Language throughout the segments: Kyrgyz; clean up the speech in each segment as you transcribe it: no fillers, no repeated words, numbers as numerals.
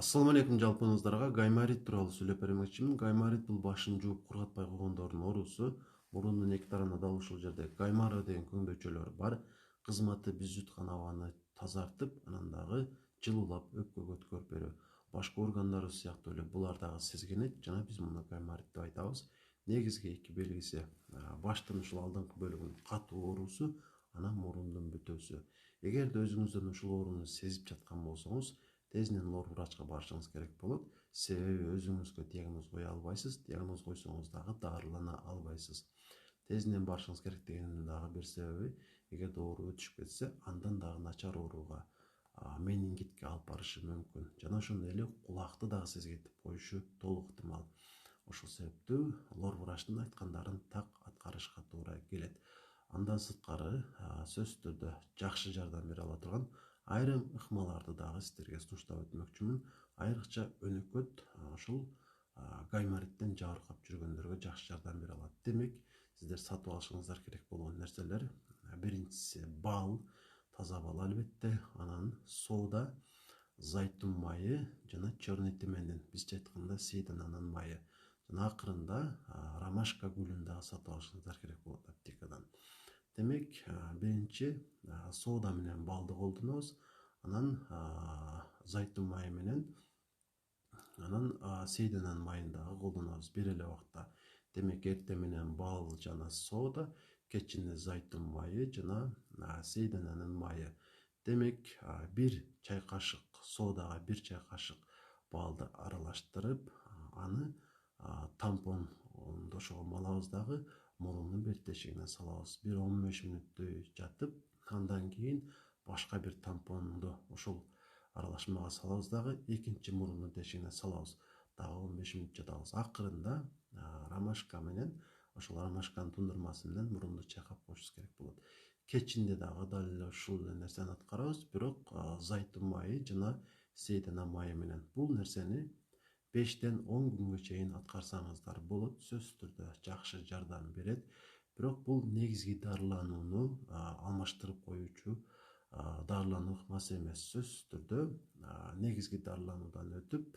Assalamu алейкум жалпыңыздарга гайморит тууралуу сүйлөп бермекчимин. Гайморит бул башын жууп кургатпай койгондордун оорусу. Мурундун эки тарабында дал ушул жерде гаймара деген көңдөчөлөр бар. Кызматы биз жуткан абаны тазартып, анан дагы жылуулап өпкөгө өткөрүп берүү. Башка органдарыбыз сыяктуу эле булар дагы сезгенет жана биз муну гайморит деп айтабыз. Негизги эки белгиси баштын ушул алдыңкы бөлүгүнүн катуу оорусу, анан мурундун бүтөөсү. Эгерде өзүңүздөн ушул ооруну сезип жаткан болсоңуз, тезинен лор врачка барышыңыз керек болот. Себеби өзүңүзгө диагноз кое албайсыз, диагноз койсоңуз дагы дарылана албайсыз. Тезинен барышыңыз керек дегенин дагы бир себеби, эгерде оору өтүшүп кетсе, андан дагы начар ооруга, менингитке алып барышы мүмкүн. Жана ошондой эле кулакты дагы сезгетип коюшу толук ыктымал. Ошол себептүү лор врачтын айткандарын так аткарышка туура келет. Андан сырткары сөзсүз түрдө жакшы жардам бере ала турган айрым ыкмаларды дагы сиздерге сунуштап өтмөкчүмүн. Айрыкча өнөкөт ушул гаймориттен жабыркап жүргөндөргө жакшы жардам бере алат. Демек, сиздер сатып алышыңыздар керек болгон нерселер: биринчиси бал, таза бал албетте, анан сода, зайтун майы жана черный тимендин, бизче айтканда сейдананын майы. Жана акырында ромашка гүлүн дагы сатып алышыңыздар керек болот аптекадан. Демек, биринчи сода менен балды колдонобуз, анан зайтун майы менен, анан сейдананын майын дагы колдонобуз бир эле убакта. Демек, эртең менен бал жана сода, кечинде зайтун майы жана сейдананын майы. Демек, бир чай кашык содага бир чай кашык балды аралаштырып, аны тампон ошого малабыз дагы мурундун бет тешигине салабыз. Бир 15 мүнөттөй жатып, андан кийин башка бир тампонду ошол аралашмага салабыз дагы экинчи мурундун тешигине салабыз. Дагы 15 мүнөт жатабыз. Акырында ромашка менен, ошол ромашканын тундурмасы менен мурунду чайкап коюшубуз керек болот. Кечинде дагы дал эле ушул нерсени аткарабыз, бирок зайтун майы жана сейдана майы менен. Бул нерсени 5-10 күнгө чейин аткарсаңыздар болот. Сөзсүз түрдө жакшы жардам берет. Бирок бул негизги дарыланууну алмаштырып коюучу дарылануу ыкмасы эмес. Сөзсүз түрдө негизги дарылануудан өтүп,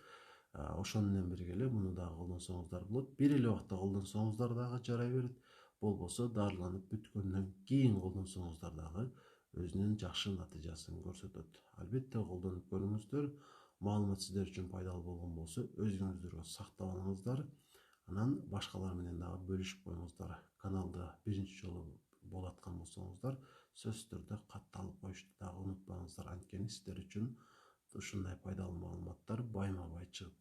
ошону менен бирге эле муну дагы колдонсоңуздар болот. Бир эле убакта колдонсоңуздар дагы жарай берет. Болбосо дарыланып бүткөндөн кийин колдонсоңуздар дагы өзүнүн жакшы натыйжасын көрсөтөт. Албетте колдонуп көрүңүздөр. Маалымат сиздер үчүн пайдалуу болгон болсо, өзүңүздөргө сактап алыңыздар. Анан башкалар менен дагы бөлүшүп коюңуздар. Каналды биринчи жолу болуп аткан болсоңуздар, сөзсүз түрдө катталып коюшту дагы унутпаңыздар. Анткени сиздер үчүн ушундай пайдалуу маалыматтар байма бай чыгып